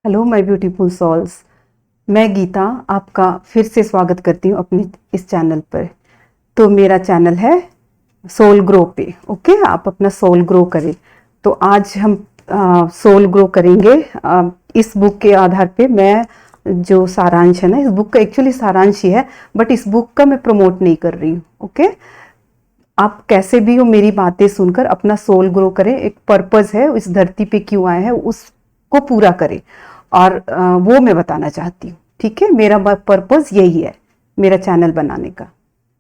Hello my beautiful souls. मैं गीता आपका फिर से स्वागत करती हूँ अपने इस चैनल पर। तो मेरा चैनल है सोल ग्रो पे। ओके, आप अपना सोल ग्रो करें। तो आज हम सोल ग्रो करेंगे। इस बुक के आधार पे मैं जो सारांश है ना, इस बुक का एक्चुअली सारांश ही है, बट इस बुक का मैं प्रमोट नहीं कर रही हूँ। ओके, आप कैसे भी हो मेरी बातें सुनकर अपना सोल ग्रो करें। एक पर्पस है, इस धरती पे क्यों आए हैं उसको पूरा करें, और वो मैं बताना चाहती हूँ। ठीक है, मेरा पर्पस यही है मेरा चैनल बनाने का।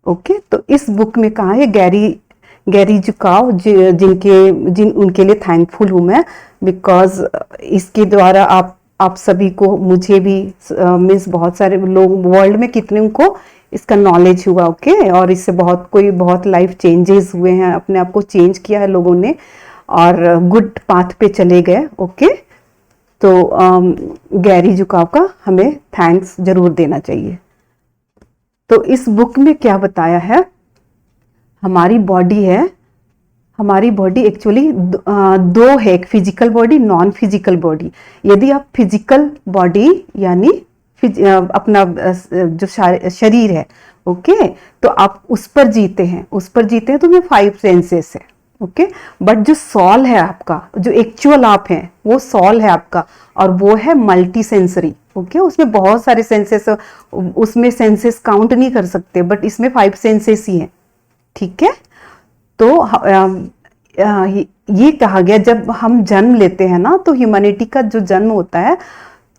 ओके, तो इस बुक में कहा है गैरी जुकाव, जिन उनके लिए थैंकफुल हूँ मैं, बिकॉज इसके द्वारा आप सभी को, मुझे भी मीन्स बहुत सारे लोग वर्ल्ड में कितने को इसका नॉलेज हुआ। ओके, और इससे बहुत लाइफ चेंजेस हुए हैं, अपने आप को चेंज किया है लोगों ने और गुड पाथ पे चले गए। ओके, तो गैरी जुकाव का हमें थैंक्स जरूर देना चाहिए। तो इस बुक में क्या बताया है, हमारी बॉडी है, हमारी बॉडी एक्चुअली दो है, एक physical body, non physical body. यदि आप फिजिकल बॉडी यानी अपना जो शरीर है, ओके, तो आप उस पर जीते हैं, तो ये 5 सेंसेस है। ओके, बट जो सॉल है आपका, जो एक्चुअल आप हैं, वो सॉल है आपका, और वो है मल्टी सेंसरी। ओके, उसमें बहुत सारे सेंसेस, उसमें सेंसेस काउंट नहीं कर सकते, बट इसमें 5 सेंसेस ही हैं। ठीक है, तो ये कहा गया, जब हम जन्म लेते हैं ना, तो ह्यूमैनिटी का जो जन्म होता है,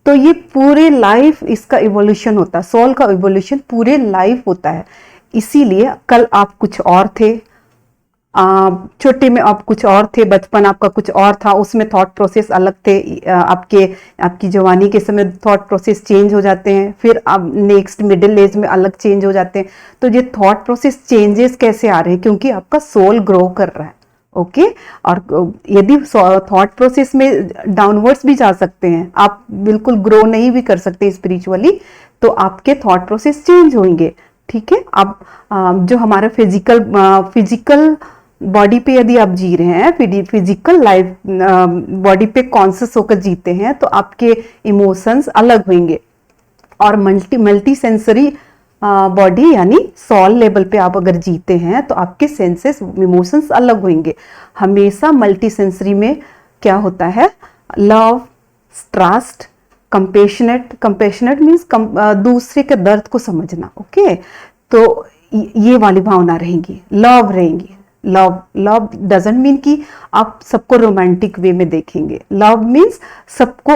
तो ये पूरे लाइफ इसका इवोल्यूशन होता है, सोल का इवोल्यूशन पूरे लाइफ होता है। इसीलिए कल आप कुछ और थे, छोटे में आप कुछ और थे, बचपन आपका कुछ और था, उसमें थॉट प्रोसेस अलग थे, आपकी जवानी के समय थॉट प्रोसेस चेंज हो जाते हैं, फिर आप नेक्स्ट मिडिल एज में अलग चेंज हो जाते हैं। तो ये थॉट प्रोसेस चेंजेस कैसे आ रहे हैं, क्योंकि आपका सोल ग्रो कर रहा है। ओके, और यदि थॉट प्रोसेस में डाउनवर्ड्स भी जा सकते हैं, आप बिल्कुल ग्रो नहीं भी कर सकते स्पिरिचुअली, तो आपके थॉट प्रोसेस चेंज होंगे। ठीक है, आप जो हमारा फिजिकल बॉडी पे यदि आप जी रहे हैं, फिजिकल लाइफ बॉडी पे कॉन्शियस होकर जीते हैं, तो आपके इमोशंस अलग होंगे। और मल्टी सेंसरी बॉडी यानी सॉल लेवल पे आप अगर जीते हैं, तो आपके सेंसेस, इमोशंस अलग होंगे। हमेशा मल्टी सेंसरी में क्या होता है, लव, ट्रस्ट, कंपेशनेट मीन्स दूसरे के दर्द को समझना। ओके, तो ये वाली भावना रहेंगी, लव रहेंगी। लव डजंट मीन कि आप सबको रोमांटिक वे में देखेंगे। लव मीन्स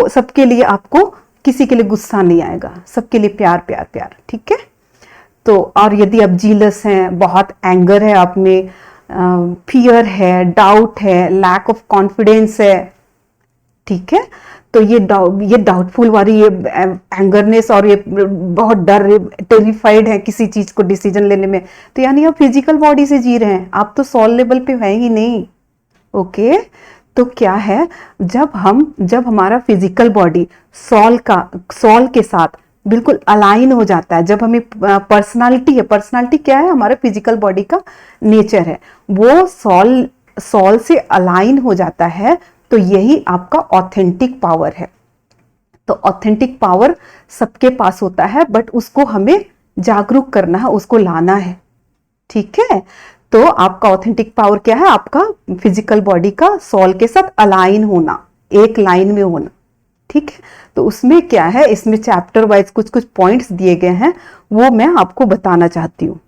सबके लिए, आपको किसी के लिए गुस्सा नहीं आएगा, सबके लिए प्यार प्यार प्यार। ठीक है, तो और यदि आप जीलस हैं, बहुत एंगर है आप में, फियर है, डाउट है, लैक ऑफ कॉन्फिडेंस है, ठीक है, तो ये डाउटफुल वाली, ये एंगरनेस, और ये बहुत डर, टेरिफाइड है किसी चीज को डिसीजन लेने में, तो यानी आप फिजिकल बॉडी से जी रहे हैं, आप तो सॉल लेवल पे है ही नहीं। ओके, तो क्या है, जब हमारा फिजिकल बॉडी सॉल के साथ बिल्कुल अलाइन हो जाता है, जब हमें पर्सनालिटी क्या है, हमारा फिजिकल बॉडी का नेचर है, वो सॉल से अलाइन हो जाता है, तो यही आपका ऑथेंटिक पावर है। तो ऑथेंटिक पावर सबके पास होता है, बट उसको हमें जागरूक करना है, उसको लाना है। ठीक है, तो आपका ऑथेंटिक पावर क्या है, आपका फिजिकल बॉडी का सॉल के साथ अलाइन होना, एक लाइन में होना। ठीक है, तो उसमें क्या है, इसमें चैप्टर वाइज कुछ कुछ पॉइंट्स दिए गए हैं, वो मैं आपको बताना चाहती हूँ।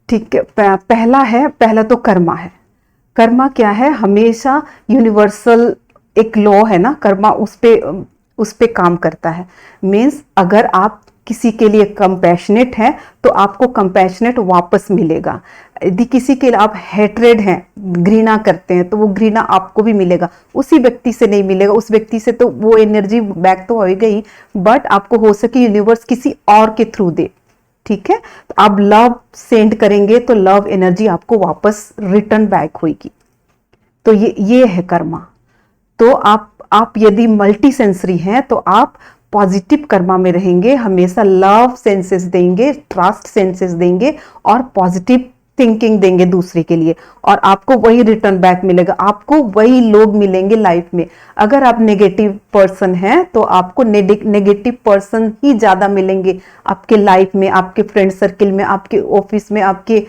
ठीक है, पहला तो कर्मा है। कर्मा क्या है, हमेशा यूनिवर्सल एक लॉ है ना, कर्मा उस पे काम करता है। मीन्स अगर आप किसी के लिए कंपैशनेट हैं, तो आपको कंपैशनेट वापस मिलेगा। यदि किसी के लिए आप हेट्रेड हैं, घृणा करते हैं, तो वो घृणा आपको भी मिलेगा, उसी व्यक्ति से नहीं मिलेगा, उस व्यक्ति से तो वो एनर्जी बैक तो होएगा ही, बट आपको हो सके यूनिवर्स किसी और के थ्रू दे। ठीक है, तो आप लव सेंड करेंगे, तो लव एनर्जी आपको वापस रिटर्न बैक होगी। तो ये है कर्मा। तो आप यदि मल्टी सेंसरी हैं, तो आप पॉजिटिव कर्मा में रहेंगे, हमेशा लव सेंसेस देंगे, ट्रस्ट सेंसेस देंगे, और पॉजिटिव थिंकिंग देंगे दूसरे के लिए और आपको वही रिटर्न बैक मिलेगा, आपको वही लोग मिलेंगे लाइफ में। अगर आप नेगेटिव पर्सन हैं तो आपको नेगेटिव पर्सन ही ज्यादा मिलेंगे आपके लाइफ में, आपके फ्रेंड सर्किल में, आपके ऑफिस में, आपके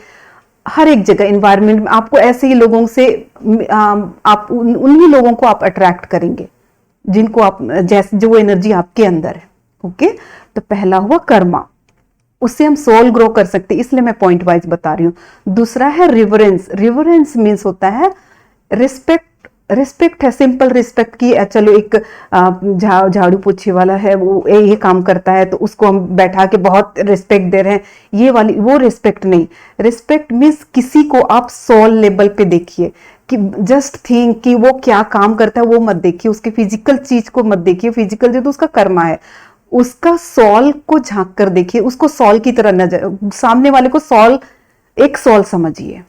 हर एक जगह इन्वायरमेंट में। आपको ऐसे ही लोगों से आप उन्हीं लोगों को आप अट्रैक्ट करेंगे जिनको आप जैसे जो एनर्जी आपके अंदर है। ओके, तो पहला हुआ कर्मा, उससे हम सोल ग्रो कर सकते हैं, इसलिए मैं पॉइंट वाइज बता रही हूं। दूसरा है रिवरेंस। रिवरेंस मीन्स होता है रिस्पेक्ट। रिस्पेक्ट है, सिंपल रिस्पेक्ट की चलो एक झाड़ू पोछे वाला है वो ये काम करता है तो उसको हम बैठा के बहुत रिस्पेक्ट दे रहे हैं, ये वाली वो रिस्पेक्ट नहीं। रिस्पेक्ट मीन्स किसी को आप सोल लेवल पे देखिए, कि जस्ट थिंक कि वो क्या काम करता है वो मत देखिए, उसके फिजिकल चीज को मत देखिए, फिजिकल जो तो उसका कर्मा है, उसका सॉल को झांक कर देखिए, उसको सॉल की तरह नजर, सामने वाले को सॉल, एक सॉल समझिए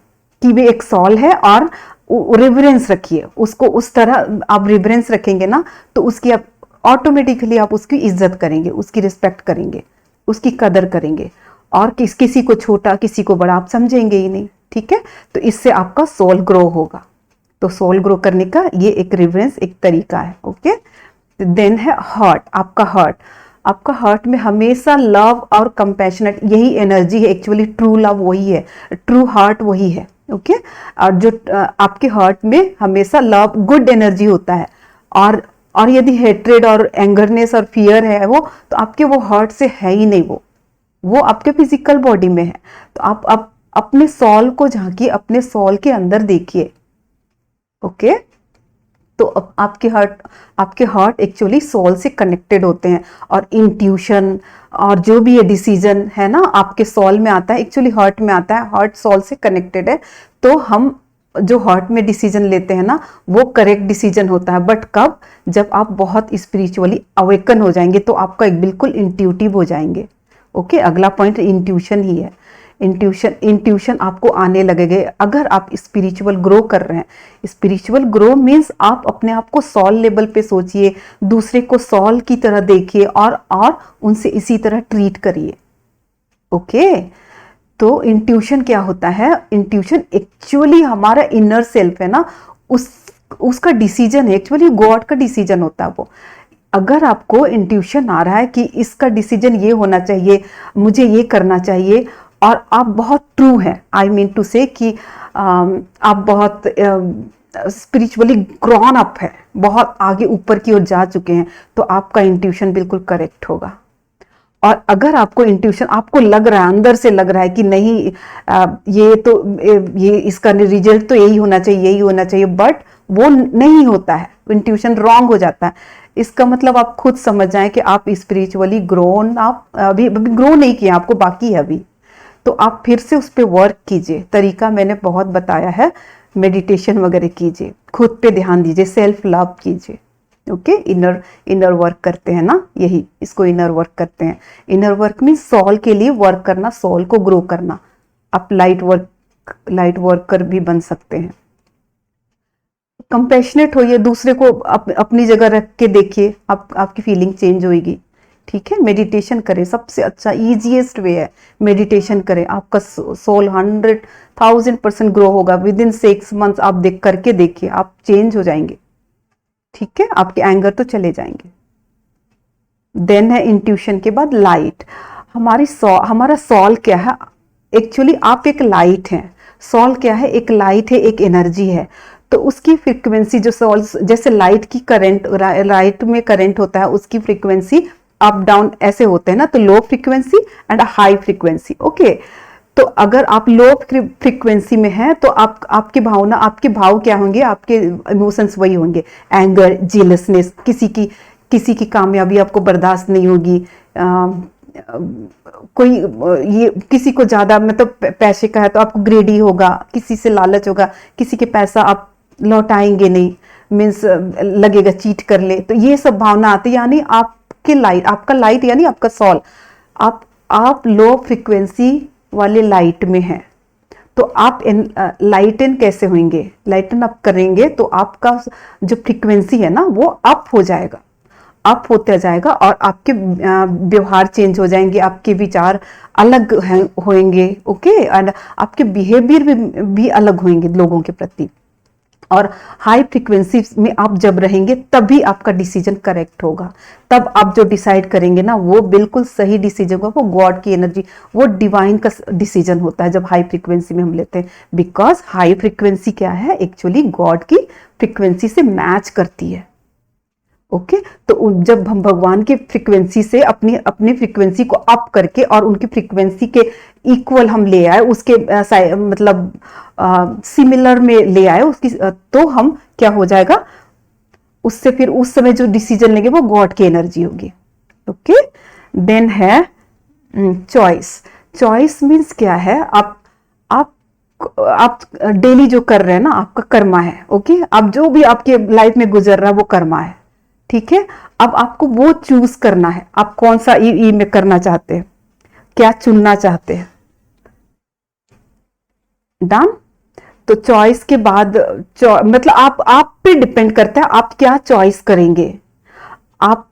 कि वे एक सॉल है और रिवरेंस रखिए उसको। उस तरह आप रिवरेंस रखेंगे ना तो उसकी आप ऑटोमेटिकली आप उसकी इज्जत करेंगे, उसकी रिस्पेक्ट करेंगे, उसकी कदर करेंगे और किसी को छोटा किसी को बड़ा आप समझेंगे ही नहीं। ठीक है, तो इससे आपका सोल ग्रो होगा। तो सोल ग्रो करने का ये एक रिवरेंस एक तरीका है। ओके, देन है हार्ट। आपका हार्ट, आपका हार्ट में हमेशा लव और कंपैशनेट यही एनर्जी है। एक्चुअली ट्रू लव वही है, ट्रू हार्ट वही है। ओके, और जो आपके हार्ट में हमेशा लव गुड एनर्जी होता है, और यदि हेट्रेड और एंगरनेस और फियर है वो, तो आपके वो हार्ट से है ही नहीं, वो आपके फिजिकल बॉडी में है। तो आप अपने सॉल को झांकिए, अपने सॉल के अंदर देखिए। ओके, तो आपके हार्ट एक्चुअली सोल से कनेक्टेड होते हैं, और इंट्यूशन और जो भी ये डिसीजन है ना आपके सोल में आता है, एक्चुअली हार्ट में आता है। हार्ट सोल से कनेक्टेड है, तो हम जो हार्ट में डिसीजन लेते हैं ना वो करेक्ट डिसीजन होता है। बट कब? जब आप बहुत स्पिरिचुअली अवेकन हो जाएंगे, तो आपका एक बिल्कुल इंट्यूटिव हो जाएंगे। ओके, अगला पॉइंट इंट्यूशन ही है। इंट्यूशन आपको आने लगेगा अगर आप स्पिरिचुअल ग्रो कर रहे हैं। स्पिरिचुअल ग्रो मीन्स आप अपने आप को सॉल लेवल पे सोचिए, दूसरे को सॉल की तरह देखिए और उनसे इसी तरह ट्रीट करिए। ओके, तो इंट्यूशन क्या होता है? इंट्यूशन एक्चुअली हमारा इनर सेल्फ है ना, उसका डिसीजन है, एक्चुअली गॉड का डिसीजन होता है वो। अगर आपको इंट्यूशन आ रहा है कि इसका डिसीजन ये होना चाहिए, मुझे ये करना चाहिए, और आप बहुत ट्रू हैं, आई मीन टू से कि आप बहुत स्पिरिचुअली ग्रॉन अप है, बहुत आगे ऊपर की ओर जा चुके हैं, तो आपका इंट्यूशन बिल्कुल करेक्ट होगा। और अगर आपको इंट्यूशन, आपको लग रहा है, अंदर से लग रहा है कि नहीं ये इसका रिजल्ट तो यही होना चाहिए, यही होना चाहिए, बट वो नहीं होता है, इंट्यूशन रॉन्ग हो जाता है, इसका मतलब आप खुद समझ जाएं कि आप स्पिरिचुअली ग्रोन, आप अभी ग्रो नहीं किया, आपको बाकी है अभी। तो आप फिर से उस पर वर्क कीजिए। तरीका मैंने बहुत बताया है, मेडिटेशन वगैरह कीजिए, खुद पे ध्यान दीजिए, सेल्फ लव कीजिए। ओके, इनर वर्क करते हैं ना, यही इसको इनर वर्क कहते हैं। इनर वर्क मीन्स सोल के लिए वर्क करना, सोल को ग्रो करना। आप लाइट वर्कर भी बन सकते हैं। कंपैशनेट होइए, दूसरे को अपनी जगह रख के देखिए, आपकी फीलिंग चेंज होगी। ठीक है, मेडिटेशन करें, सबसे अच्छा ईजीएस्ट वे है मेडिटेशन करें। आपका सोल 100,000% ग्रो होगा विद इन 6 मंथ्स। आप करके देखिए, आप चेंज हो जाएंगे। ठीक है, आपके एंगर तो चले जाएंगे। देन है इंट्यूशन के बाद लाइट। हमारा सोल क्या है? एक्चुअली आप एक लाइट हैं। सोल क्या है? एक लाइट है, एक एनर्जी है। तो उसकी फ्रीक्वेंसी जो सोल, जैसे लाइट की करंट, लाइट में करंट होता है, उसकी फ्रीक्वेंसी अप डाउन ऐसे होते हैं ना, तो low frequency and high frequency. Okay, तो अगर आप लो फ्रीक्वेंसी में हैं तो आपकी भावना, आपके भाव क्या होंगे? आपके इमोशंस वही होंगे, एंगर, जेलसनेस, किसी की कामयाबी आपको बर्दाश्त नहीं होगी, कोई ये किसी को ज्यादा मतलब पैसे का है तो आपको ग्रेडी होगा, किसी से लालच होगा, किसी के पैसा आप लौटाएंगे नहीं, मीन्स लगेगा चीट कर ले, तो ये सब भावना आती है। यानी आपके लाइट, आपका लाइट यानी आपका सोल, आप लो फ्रीक्वेंसी वाले लाइट में हैं। तो आप लाइटन कैसे होंगे? लाइटन अप करेंगे तो आपका जो फ्रीक्वेंसी है ना वो अप हो जाएगा। अप होता जाएगा और आपके व्यवहार चेंज हो जाएंगे, आपके विचार अलग होंगे, ओके, एंड आपके बिहेवियर भी अलग होंगे लोगों के प्रति। और हाई फ्रीक्वेंसी में आप जब रहेंगे तभी आपका डिसीजन करेक्ट होगा, तब आप जो डिसाइड करेंगे ना वो बिल्कुल सही डिसीजन होगा, वो गॉड की एनर्जी, वो डिवाइन का डिसीजन होता है जब हाई फ्रीक्वेंसी में हम लेते हैं। बिकॉज हाई फ्रीक्वेंसी क्या है, एक्चुअली गॉड की फ्रीक्वेंसी से मैच करती है, ओके। तो जब हम भगवान की फ्रीक्वेंसी से अपनी अपनी फ्रीक्वेंसी को अप करके और उनकी फ्रीक्वेंसी के इक्वल हम ले आए, उसके मतलब सिमिलर में ले आए उसकी, तो हम क्या हो जाएगा, उससे फिर उस समय जो डिसीजन लेंगे वो गॉड की एनर्जी होगी, ओके। देन है चॉइस। चॉइस मीन्स क्या है, आप डेली जो कर रहे हैं ना, आपका कर्मा है, ओके। आप जो भी आपके लाइफ में गुजर रहा है वो कर्मा है, ठीक है। अब आपको वो चूज करना है, आप कौन सा ई में करना चाहते हैं, क्या चुनना चाहते हैं, डन। तो चॉइस के बाद मतलब आप पे डिपेंड करता है आप क्या चॉइस करेंगे। आप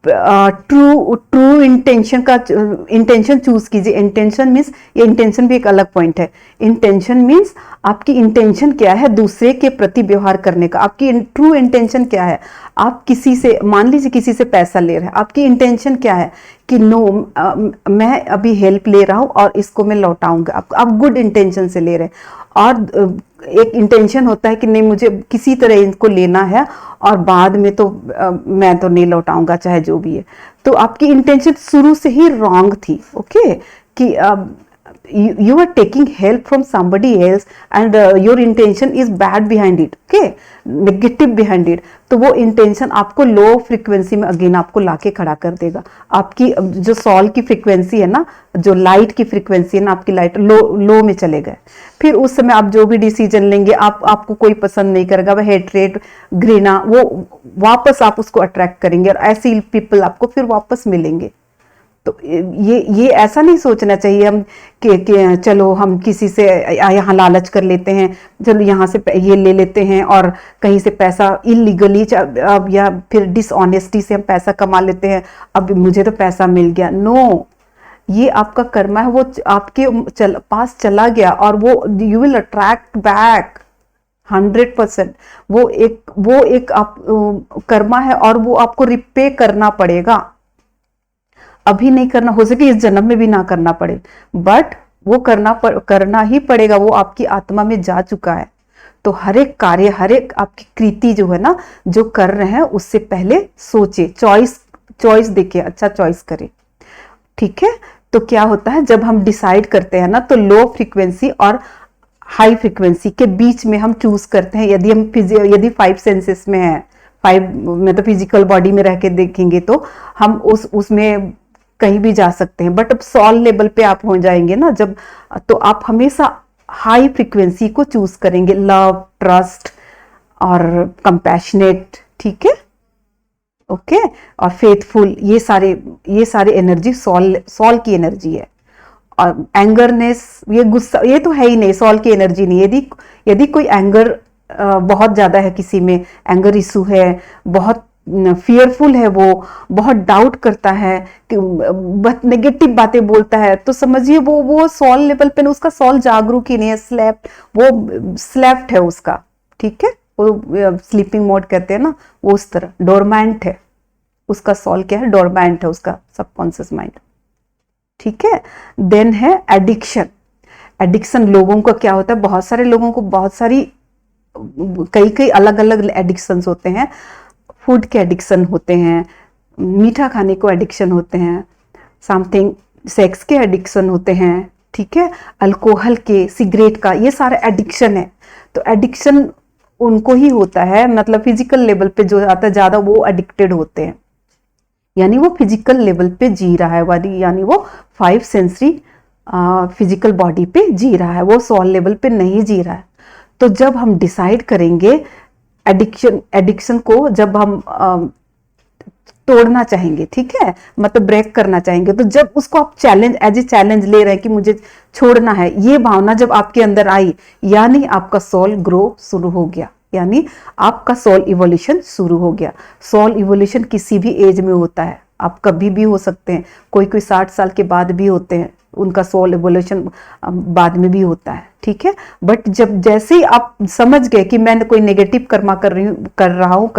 ट्रू इंटेंशन चूज कीजिए। इंटेंशन मीन्स, ये इंटेंशन भी एक अलग पॉइंट है। इंटेंशन मीन्स आपकी इंटेंशन क्या है दूसरे के प्रति व्यवहार करने का, आपकी ट्रू इंटेंशन क्या है। आप किसी से, मान लीजिए किसी से पैसा ले रहे हैं, आपकी इंटेंशन क्या है कि नो मैं अभी हेल्प ले रहा हूं और इसको मैं लौटाऊंगा। आप गुड इंटेंशन से ले रहे हैं। और एक इंटेंशन होता है कि नहीं मुझे किसी तरह इनको लेना है और बाद में तो मैं तो नहीं लौटाऊंगा चाहे जो भी है। तो आपकी इंटेंशन शुरू से ही रॉन्ग थी, ओके, कि you are taking help from somebody else and your intention is bad behind it, okay, negative behind it। तो वो इंटेंशन आपको लो फ्रीक्वेंसी में अगेन आपको लाके खड़ा कर देगा। आपकी जो सॉल की फ्रीक्वेंसी है ना, जो लाइट की फ्रीक्वेंसी है ना, आपकी लाइट लो में चले गए। फिर उस समय आप जो भी डिसीजन लेंगे, आपको कोई पसंद नहीं करेगा, वह हेट्रेड, घृणा, वो वापस आप उसको अट्रैक्ट करेंगे और ऐसे पीपल आपको फिर वापस मिलेंगे। तो ये ऐसा नहीं सोचना चाहिए हम कि चलो हम किसी से यहाँ लालच कर लेते हैं, चलो यहाँ से ये ले लेते हैं और कहीं से पैसा इलीगली या फिर डिसऑनेस्टी से हम पैसा कमा लेते हैं, अब मुझे तो पैसा मिल गया। नो, ये आपका कर्मा है, वो आपके पास चला गया और वो यू विल अट्रैक्ट बैक 100%। वो एक आप कर्मा है और वो आपको रिपे करना पड़ेगा। अभी नहीं करना, हो सके इस जन्म में भी ना करना पड़े, बट वो करना ही पड़ेगा। वो आपकी आत्मा में जा चुका है। तो हर एक कार्य, हर एक आपकी कृति जो है ना, जो कर रहे हैं उससे पहले सोचे, चॉइस देखिए, अच्छा चॉइस करें, ठीक है। तो क्या होता है जब हम डिसाइड करते हैं ना, तो लो फ्रीक्वेंसी और हाई फ्रीक्वेंसी के बीच में हम चूज करते हैं। यदि 5 सेंसेस में है, 5 में तो फिजिकल बॉडी में रह के देखेंगे तो हम उसमें कहीं भी जा सकते हैं। बट अब सॉल लेवल पे आप हो जाएंगे ना जब, तो आप हमेशा हाई फ्रीक्वेंसी को चूज करेंगे, लव, ट्रस्ट और कंपैशनेट, ठीक है, ओके, और फेथफुल। ये सारे एनर्जी सॉल की एनर्जी है। और एंगरनेस, ये गुस्सा, ये तो है ही नहीं, सॉल की एनर्जी नहीं। यदि कोई एंगर बहुत ज्यादा है, किसी में एंगर इशू है, बहुत फियरफुल है, वो बहुत डाउट करता है, कि बहुत नेगेटिव बातें बोलता है, तो समझिए वो सॉल लेवल पे ना, उसका सॉल जागरूक ही नहीं है, वो स्लेप्ट है उसका, ठीक है, वो स्लीपिंग मोड कहते हैं ना, वो उस तरह डोरमेंट है उसका सॉल। क्या है? डोरमेंट है उसका सबकॉन्शियस माइंड, ठीक है। देन है एडिक्शन। एडिक्शन लोगों का क्या होता है, बहुत सारे लोगों को बहुत सारी कई अलग अलग एडिक्शंस होते हैं। फूड के एडिक्शन होते हैं, मीठा खाने को एडिक्शन होते हैं, समथिंग सेक्स के एडिक्शन होते हैं, ठीक है, अल्कोहल के, सिगरेट का, ये सारा एडिक्शन है। तो एडिक्शन उनको ही होता है, मतलब फिजिकल लेवल पे जो आता है ज्यादा, वो एडिक्टेड होते हैं, यानी वो फिजिकल लेवल पे जी रहा है, यानी वो 5 सेंसरी फिजिकल बॉडी पे जी रहा है, वो सॉल लेवल पे नहीं जी रहा है। तो जब हम डिसाइड करेंगे एडिक्शन को, जब हम तोड़ना चाहेंगे, ठीक है, मतलब ब्रेक करना चाहेंगे, तो जब उसको आप एज ए चैलेंज ले रहे हैं कि मुझे छोड़ना है, ये भावना जब आपके अंदर आई, यानी आपका सोल ग्रो शुरू हो गया, यानी आपका सोल इवोल्यूशन शुरू हो गया। सोल इवोल्यूशन किसी भी एज में होता है, आप कभी भी हो सकते हैं, कोई कोई 60 साल के बाद भी होते हैं, उनका सोल इवोल्यूशन बाद में भी होता है, ठीक है। बट जब जैसे ही आप समझ गए कि मैं कोई नेगेटिव कर्मा कर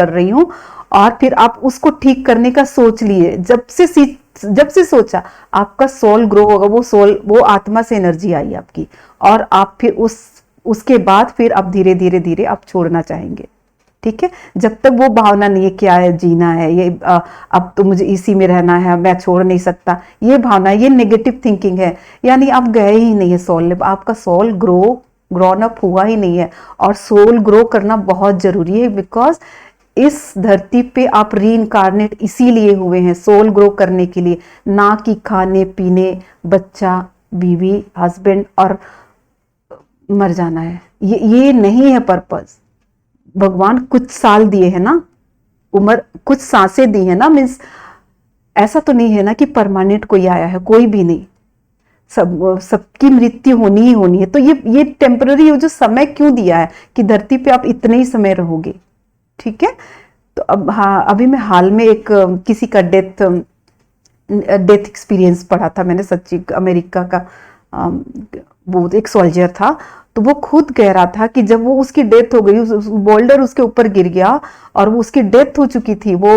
रही हूँ और फिर आप उसको ठीक करने का सोच लिए, जब से सोचा आपका सोल ग्रो होगा, वो आत्मा से एनर्जी आई आपकी, और आप फिर उसके बाद फिर आप धीरे धीरे धीरे आप छोड़ना चाहेंगे, ठीक है। जब तक वो भावना नहीं है क्या है जीना है, ये अब तो मुझे इसी में रहना है, मैं छोड़ नहीं सकता, ये भावना, ये नेगेटिव थिंकिंग है, यानी आप गए ही नहीं है सोल लेवल, आपका सोल ग्रोन अप हुआ ही नहीं है। और सोल ग्रो करना बहुत जरूरी है, बिकॉज इस धरती पे आप रीइंकारनेट इसीलिए हुए हैं, सोल ग्रो करने के लिए, ना कि खाने पीने, बच्चा बीवी हस्बैंड और मर जाना है। ये नहीं है पर्पस। भगवान कुछ साल दिए हैं ना, उम्र कुछ सांसें दी है ना, मीन्स ऐसा तो नहीं है ना कि परमानेंट कोई आया है, कोई भी नहीं, सबकी मृत्यु होनी ही होनी है। तो ये टेम्पररी जो समय क्यों दिया है कि धरती पे आप इतने ही समय रहोगे, ठीक है। तो अब हाँ, अभी मैं हाल में एक किसी का डेथ एक्सपीरियंस पढ़ा था मैंने, सच्ची, अमेरिका का वो एक सोल्जर था, तो वो खुद कह रहा था कि जब वो उसकी डेथ हो गई, बोल्डर उसके ऊपर गिर गया और वो उसकी डेथ हो चुकी थी वो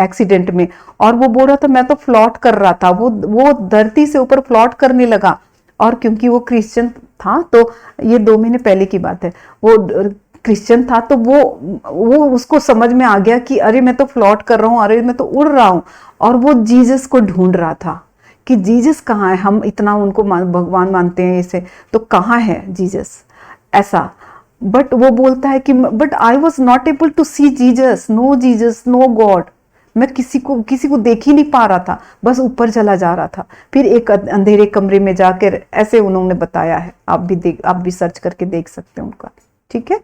एक्सीडेंट में, और वो बोल रहा था मैं तो फ्लॉट कर रहा था, वो धरती से ऊपर फ्लॉट करने लगा। और क्योंकि वो क्रिश्चियन था, तो ये 2 महीने पहले की बात है, वो क्रिश्चियन था, तो वो उसको समझ में आ गया कि अरे मैं तो फ्लॉट कर रहा हूँ, अरे मैं तो उड़ रहा हूँ, और वो जीसस को ढूंढ रहा था कि जीसस कहाँ है, हम इतना उनको भगवान मानते हैं इसे, तो कहाँ है जीसस, ऐसा। बट वो बोलता है कि but I was not able to see Jesus, no God, मैं किसी को देख ही नहीं पा रहा था, बस ऊपर चला जा रहा था। फिर एक अंधेरे कमरे में जाकर ऐसे उन्होंने बताया है, आप भी सर्च करके देख सकते हैं उनका, ठीक है।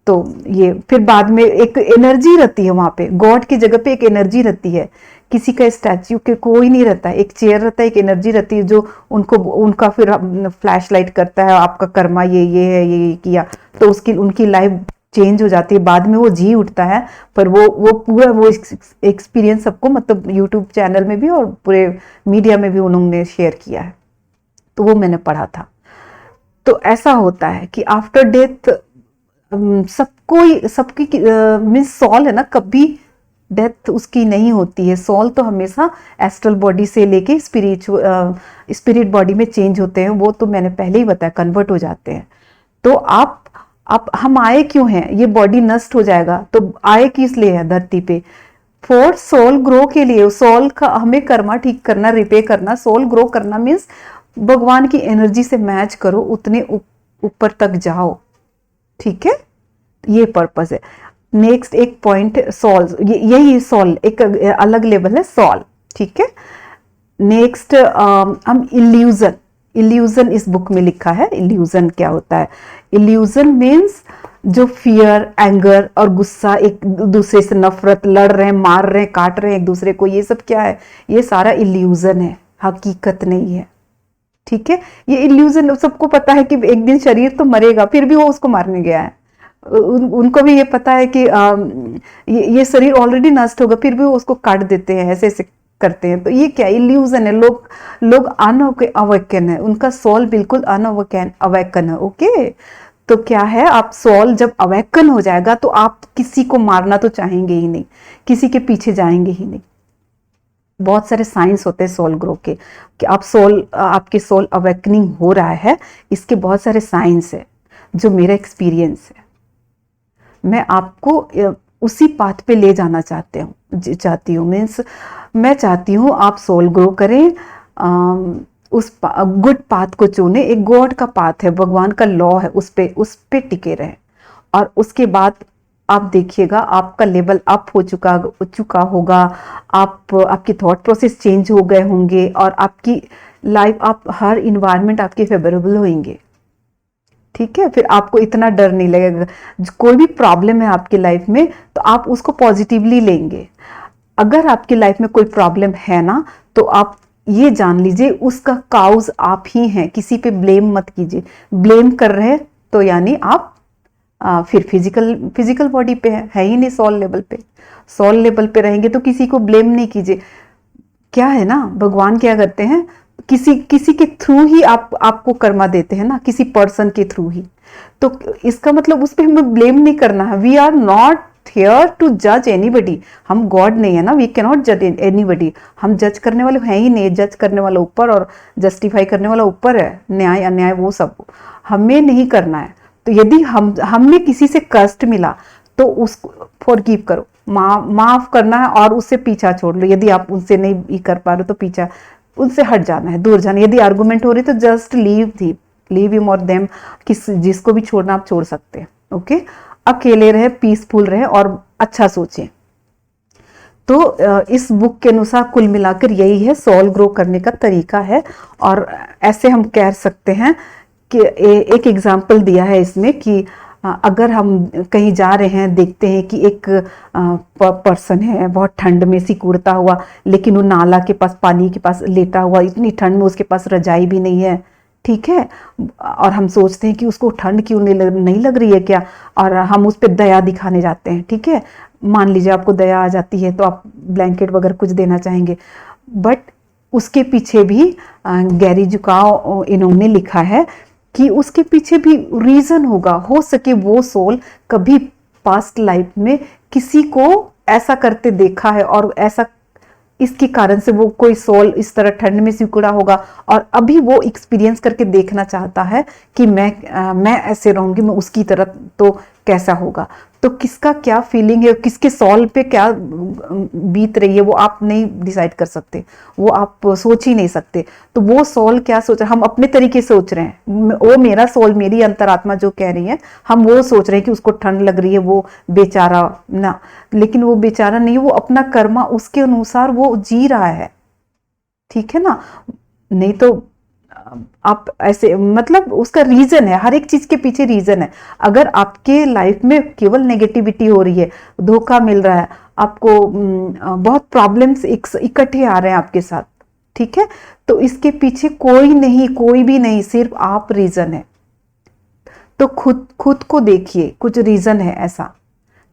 तो ये फिर बाद में एक एनर्जी रहती है वहां पे, गॉड की जगह पे एक एनर्जी रहती है, किसी का स्टैच्यू के कोई नहीं रहता है, एक चेयर रहता है, एक एनर्जी रहती है जो उनका फिर फ्लैश लाइट करता है, आपका कर्मा ये है, ये किया, तो उनकी लाइफ चेंज हो जाती है, बाद में वो जी उठता है। पर वो पूरा वो एक्सपीरियंस सबको, मतलब यूट्यूब चैनल में भी और पूरे मीडिया में भी उन्होंने शेयर किया है, तो वो मैंने पढ़ा था। तो ऐसा होता है कि आफ्टर डेथ सबकी मीन्स सॉल है ना, कभी डेथ उसकी नहीं होती है। सॉल तो हमेशा एस्ट्रल बॉडी से लेके स्पिरिट बॉडी में चेंज होते हैं, वो तो मैंने पहले ही बताया, कन्वर्ट हो जाते हैं। तो आप हम आए क्यों हैं, ये बॉडी नष्ट हो जाएगा, तो आए किस लिए है धरती पे, फॉर सोल ग्रो के लिए। सोल का हमें कर्मा ठीक करना, रिपे करना, सोल ग्रो करना मीन्स भगवान की एनर्जी से मैच करो, उतने ऊपर तक जाओ, ठीक है, ये पर्पस है। नेक्स्ट एक पॉइंट सॉल, यही सॉल एक अलग लेवल है सॉल, ठीक है। नेक्स्ट हम इल्यूजन इस बुक में लिखा है। इल्यूजन क्या होता है, इल्यूजन मीन्स जो फियर, एंगर और गुस्सा, एक दूसरे से नफरत, लड़ रहे हैं, मार रहे हैं, काट रहे हैं एक दूसरे को, ये सब क्या है, ये सारा इल्यूजन है, हकीकत नहीं है, ठीक है। ये इल्यूजन सबको पता है कि एक दिन शरीर तो मरेगा, फिर भी वो उसको मारने गया है, उनको भी ये पता है कि ये शरीर ऑलरेडी नष्ट होगा, फिर भी वो उसको काट देते हैं, ऐसे ऐसे करते हैं। तो ये क्या इल्यूजन है, लोग अनअवेकन है, उनका सोल बिल्कुल अवेकन है, ओके। तो क्या है, आप सोल जब अवेकन हो जाएगा तो आप किसी को मारना तो चाहेंगे ही नहीं, किसी के पीछे जाएंगे ही नहीं। बहुत सारे साइंस होते हैं सोल ग्रो के, कि आपके सोल अवेकनिंग हो रहा है, इसके बहुत सारे साइंस है जो मेरा एक्सपीरियंस है। मैं आपको उसी पाथ पे ले जाना चाहती हूँ, मीन्स मैं चाहती हूँ आप सोल ग्रो करें, उस गुड पाथ को चुने, एक गॉड का पाथ है, भगवान का लॉ है, उस पे टिके रहें, और उसके बाद आप देखिएगा आपका लेवल अप हो चुका होगा, आपकी थॉट प्रोसेस चेंज हो गए होंगे, और आपकी लाइफ, आप हर इन्वायरमेंट आपके फेवरेबल होंगे, ठीक है। फिर आपको इतना डर नहीं लगेगा, कोई भी प्रॉब्लम है आपकी लाइफ में तो आप उसको पॉजिटिवली लेंगे। अगर आपकी लाइफ में कोई प्रॉब्लम है ना, तो आप ये जान लीजिए उसका काउज आप ही हैं, किसी पे ब्लेम मत कीजिए। ब्लेम कर रहे हैं तो यानी आप फिर फिजिकल बॉडी पे है ही नहीं सोल लेवल पे। सोल लेवल पे रहेंगे तो किसी को ब्लेम नहीं कीजिए। क्या है ना, भगवान क्या करते हैं, किसी के थ्रू ही आपको कर्मा देते हैं ना, किसी पर्सन के थ्रू ही। तो इसका मतलब उस पर हमें ब्लेम नहीं करना है। We are not here to जज एनीबडी। हम गॉड नहीं है ना, वी कैन नॉट जज एनीबडी। हम जज करने वाले हैं ही नहीं। जज करने वाला ऊपर और जस्टिफाई करने वाला ऊपर है, न्याय अन्याय वो सब हमें नहीं करना है। तो यदि हमें किसी से कष्ट मिला तो उसको फॉरगिव करो, माफ करना है और उससे पीछा छोड़ लो। यदि आप उनसे नहीं कर पा रहे तो पीछा, उनसे हट जाना है, दूर जाना। यदि आर्गुमेंट हो रही तो जस्ट लीव हिम और देम। जिसको भी छोड़ना आप छोड़ सकते हैं। ओके, अकेले रहे, पीसफुल रहे और अच्छा सोचें। तो इस बुक के अनुसार कुल मिलाकर यही है सोल ग्रो करने का तरीका है। और ऐसे हम कह सकते हैं कि एक एग्जाम्पल दिया है इसमें कि अगर हम कहीं जा रहे हैं, देखते हैं कि एक पर्सन है बहुत ठंड में सिकुड़ता हुआ, लेकिन वो नाला के पास, पानी के पास लेटा हुआ, इतनी ठंड में उसके पास रजाई भी नहीं है, ठीक है। और हम सोचते हैं कि उसको ठंड क्यों नहीं लग रही है क्या, और हम उस पर दया दिखाने जाते हैं, ठीक है। मान लीजिए आपको दया आ जाती है तो आप ब्लैंकेट वगैरह कुछ देना चाहेंगे, बट उसके पीछे भी गैरी जुकाओ इन्होंने लिखा है कि उसके पीछे भी रीजन होगा। हो सके वो सोल कभी पास्ट लाइफ में किसी को ऐसा करते देखा है और ऐसा इसके कारण से वो कोई सोल इस तरह ठंड में सिकुड़ा होगा और अभी वो एक्सपीरियंस करके देखना चाहता है कि मैं ऐसे रहूंगी, मैं उसकी तरह तो कैसा होगा। तो किसका क्या फीलिंग है, किसके सोल पे क्या बीत रही है, वो आप नहीं डिसाइड कर सकते, वो आप सोच ही नहीं सकते। तो वो सोल क्या सोच रहा है, हम अपने तरीके से सोच रहे हैं, वो मेरा सोल, मेरी अंतरात्मा जो कह रही है, हम वो सोच रहे हैं कि उसको ठंड लग रही है, वो बेचारा ना। लेकिन वो बेचारा नहीं, वो अपना कर्मा उसके अनुसार वो जी रहा है, ठीक है ना। नहीं तो आप ऐसे, मतलब उसका रीजन है, हर एक चीज के पीछे रीजन है। अगर आपके लाइफ में केवल नेगेटिविटी हो रही है, धोखा मिल रहा है आपको, बहुत प्रॉब्लम्स इकट्ठे आ रहे हैं आपके साथ, ठीक है, तो इसके पीछे कोई भी नहीं, सिर्फ आप रीजन है। तो खुद को देखिए, कुछ रीजन है ऐसा।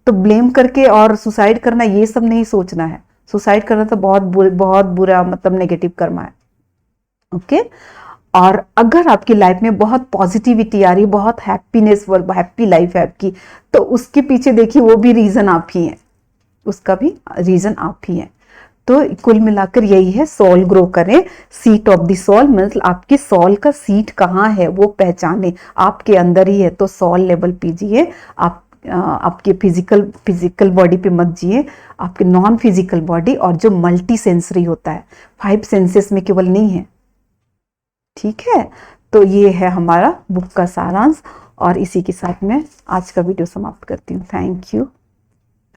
तो ब्लेम करके और सुसाइड करना, ये सब नहीं सोचना है। सुसाइड करना तो बहुत बुरा, मतलब नेगेटिव कर्मा है। ओके। और अगर आपकी लाइफ में बहुत पॉजिटिविटी आ रही है, बहुत हैप्पीनेस, हैप्पी लाइफ है आपकी, तो उसके पीछे देखिए वो भी रीजन आप ही हैं, उसका भी रीजन आप ही हैं। तो कुल मिलाकर यही है, सोल ग्रो करें। सीट ऑफ द सोल, मतलब आपके सोल का सीट कहाँ है वो पहचाने, आपके अंदर ही है। तो सोल लेवल पे जिए आप, आपके फिजिकल बॉडी पे मत जिए, आपके नॉन फिजिकल बॉडी, और जो मल्टी सेंसरी होता है, 5 सेंसेस में केवल नहीं है, ठीक है। तो ये है हमारा बुक का सारांश, और इसी के साथ मैं आज का वीडियो समाप्त करती हूँ। Thank you.